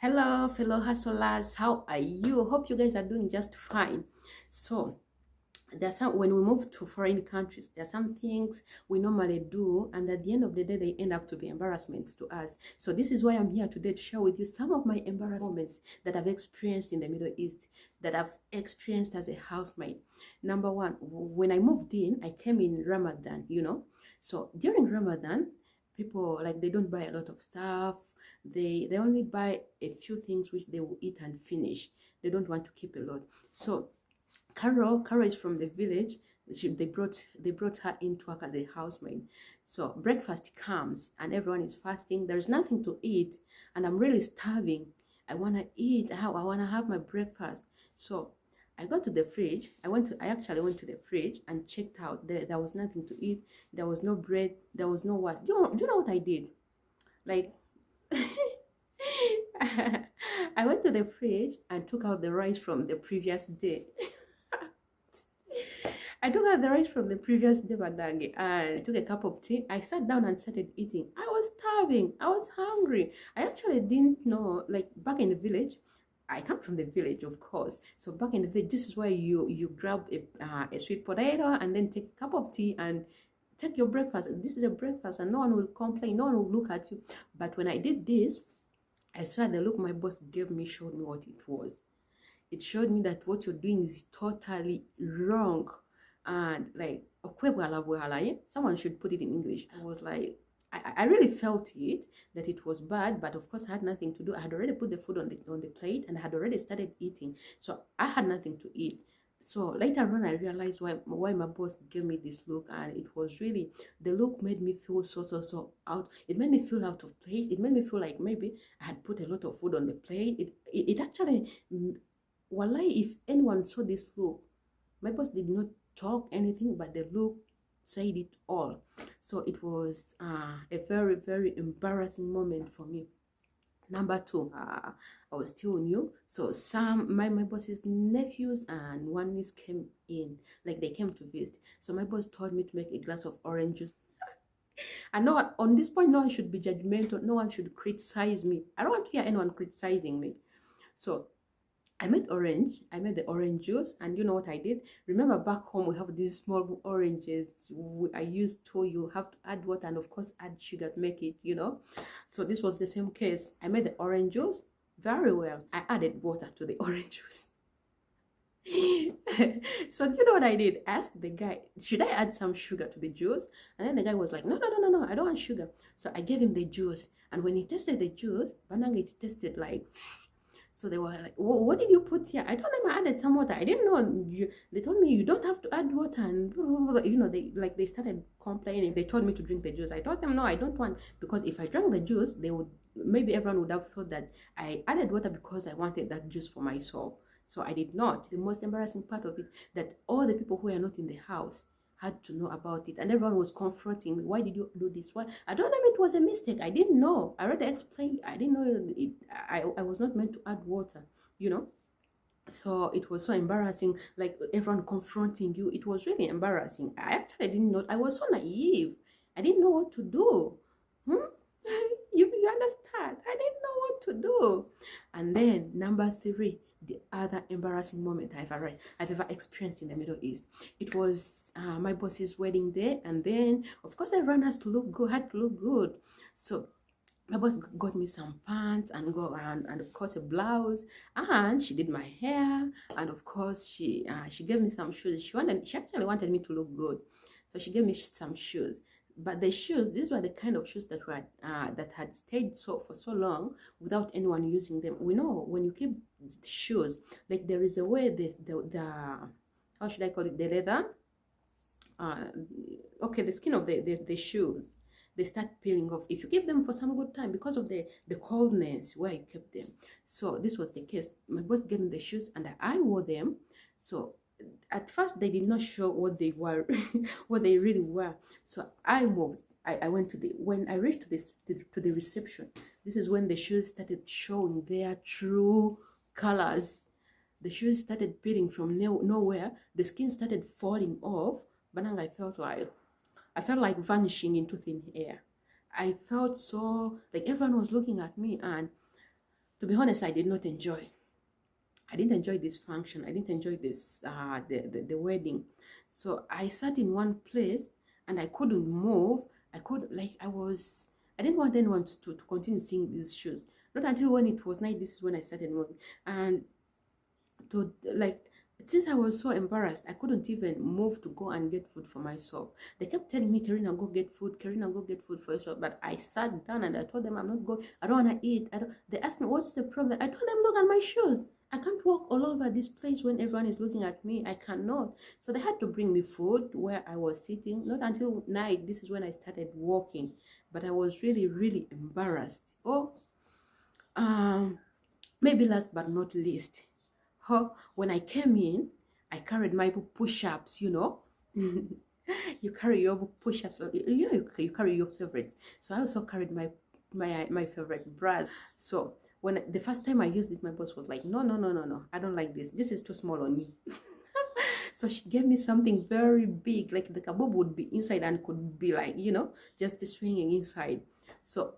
Hello, fellow hustlers. How are you? Hope you guys are doing just fine. So, there's some when we move to foreign countries, there are some things we normally do, and at the end of the day, they end up to be embarrassments to us. So, this is why I'm here today to share with you some of my embarrassing moments that I've experienced in the Middle East, that I've experienced as a housemaid. Number one, when I moved in, I came in Ramadan. So, during Ramadan, people like they don't buy a lot of stuff. They only buy a few things which they will eat and finish. They don't want to keep a lot. So Carol is from the village. They brought her in to work as a housemaid. So breakfast comes and everyone is fasting. There's nothing to eat, and I'm really starving. I wanna eat. I wanna have my breakfast. So I got to the fridge. I actually went to the fridge and checked out. There was nothing to eat. There was no bread. There was no what. Do you know what I did? Like I went to the fridge and took out the rice from the previous day. I took out the rice from the previous day, Badangi, and took a cup of tea. I sat down and started eating. I was starving. I was hungry. I actually didn't know, like back in the village, I come from the village, of course. So back in the village, this is where you grab a sweet potato and then take a cup of tea and take your breakfast. This is a breakfast, and no one will complain. No one will look at you. But when I did this, I saw the look my boss gave me showed me what it was. It showed me that what you're doing is totally wrong. And like, someone should put it in English. I was like, I really felt it, that it was bad, but of course I had nothing to do. I had already put the food on the plate and I had already started eating. So I had nothing to eat. So later on, I realized why my boss gave me this look, and it was really, the look made me feel so out. It made me feel out of place. It made me feel like maybe I had put a lot of food on the plate. It actually, wallahi, if anyone saw this look, my boss did not talk anything, but the look said it all. So it was a very embarrassing moment for me. Number two, I was still new. So my boss's nephews and one niece came in, like they came to visit. So my boss told me to make a glass of orange juice. And no, on this point, no one should be judgmental. No one should criticize me. I don't want to hear anyone criticizing me. So I made the orange juice, and you know what I did? Remember back home we have these small oranges. I used to, you have to add water and of course add sugar to make it. So this was the same case. I made the orange juice very well. I added water to the orange juice. So you know what I did? I asked the guy, should I add some sugar to the juice? And then the guy was like, no, I don't want sugar. So I gave him the juice, and when he tasted the juice, Bananga, it tasted like. So they were like, what did you put here? I told them I added some water. I didn't know. They told me you don't have to add water, and they started complaining. They told me to drink the juice. I told them no, I don't want, because if I drank the juice, maybe everyone would have thought that I added water because I wanted that juice for myself. So I did not. The most embarrassing part of it, that all the people who are not in the house had to know about it, and everyone was confronting me. Why did you do this? Why? I told them it was a mistake. I didn't know. I already explained. I didn't know it. I was not meant to add water. So it was so embarrassing, like everyone confronting you. It was really embarrassing. I actually didn't know. I was so naive. I didn't know what to do. You understand? I didn't know what to do. And then number three, the other embarrassing moment I've ever experienced in the Middle East. It was my boss's wedding day, and then of course everyone had to look good. So my boss got me some pants and of course a blouse, and she did my hair, and of course she gave me some shoes. She actually wanted me to look good, so she gave me some shoes. But the shoes, these were the kind of shoes that had stayed for so long without anyone using them. We know when you keep shoes, like there is a way the how should I call it, the leather, okay, the skin of the shoes, they start peeling off if you keep them for some good time because of the coldness where you kept them. So this was the case. My boss gave me the shoes and I wore them. So at first they did not show what they were what they really were. So I moved. I went when I reached to the reception. This is when the shoes started showing their true colors. The shoes started peeling from nowhere. The skin started falling off. But then I felt like vanishing into thin air. I felt so like everyone was looking at me, and To be honest, I did not enjoy. I didn't enjoy this function. I didn't enjoy this the wedding. So I sat in one place and I couldn't move. I could like I didn't want anyone to continue seeing these shoes. Not until when it was night, this is when I started moving. And to like since I was so embarrassed, I couldn't even move to go and get food for myself. They kept telling me, Karina, go get food, Karina, go get food for yourself. But I sat down and I told them I'm not going, I don't wanna eat. I don't They asked me what's the problem. I told them, look at my shoes. I can't walk all over this place when everyone is looking at me. I cannot. So they had to bring me food where I was sitting. Not until night, this is when I started walking. But I was really, really embarrassed. Oh, um, maybe last but not least, when I came in, I carried my push-ups, you know. You carry your push-ups, you carry your favorites. So I also carried my favorite bras. So when the first time I used it, my boss was like, no, no, no, no, no, I don't like this. This is too small on you. So she gave me something very big, like the kabob would be inside and could be like, just swinging inside. So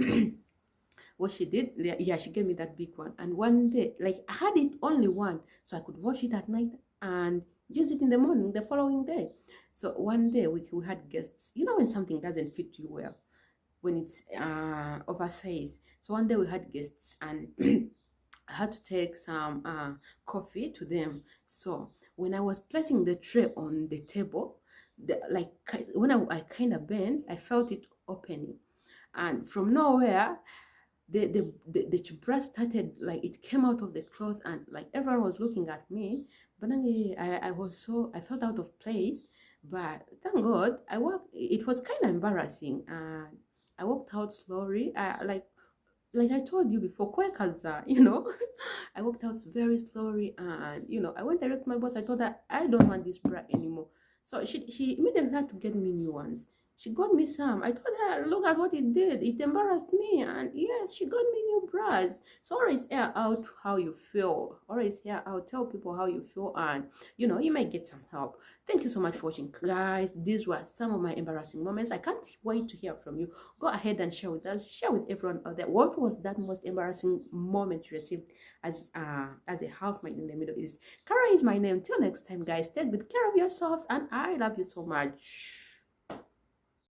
what she did, yeah, she gave me that big one. And one day, like I had it only one, so I could wash it at night and use it in the morning the following day. So one day we had guests. You know when something doesn't fit you well, when it's oversized. So one day we had guests and I had to take some coffee to them. So when I was placing the tray on the table, when I kind of bent, I felt it opening, and from nowhere the chupra started, like it came out of the cloth, and like everyone was looking at me. But then I felt out of place. But thank God I walked. It was kind of embarrassing, and I walked out slowly. Like I told you before, Quakers, I walked out very slowly, and I went direct to my boss. I told her I don't want this bra anymore. So she immediately had to get me new ones. She got me some. I told her, look at what it did. It embarrassed me. And yes, she got me new bras. So always air out how you feel. Always air out. Tell people how you feel. And, you might get some help. Thank you so much for watching, guys. These were some of my embarrassing moments. I can't wait to hear from you. Go ahead and share with us. Share with everyone out there. What was that most embarrassing moment you received as a housemaid in the Middle East? Kara is my name. Till next time, guys. Take good care of yourselves. And I love you so much.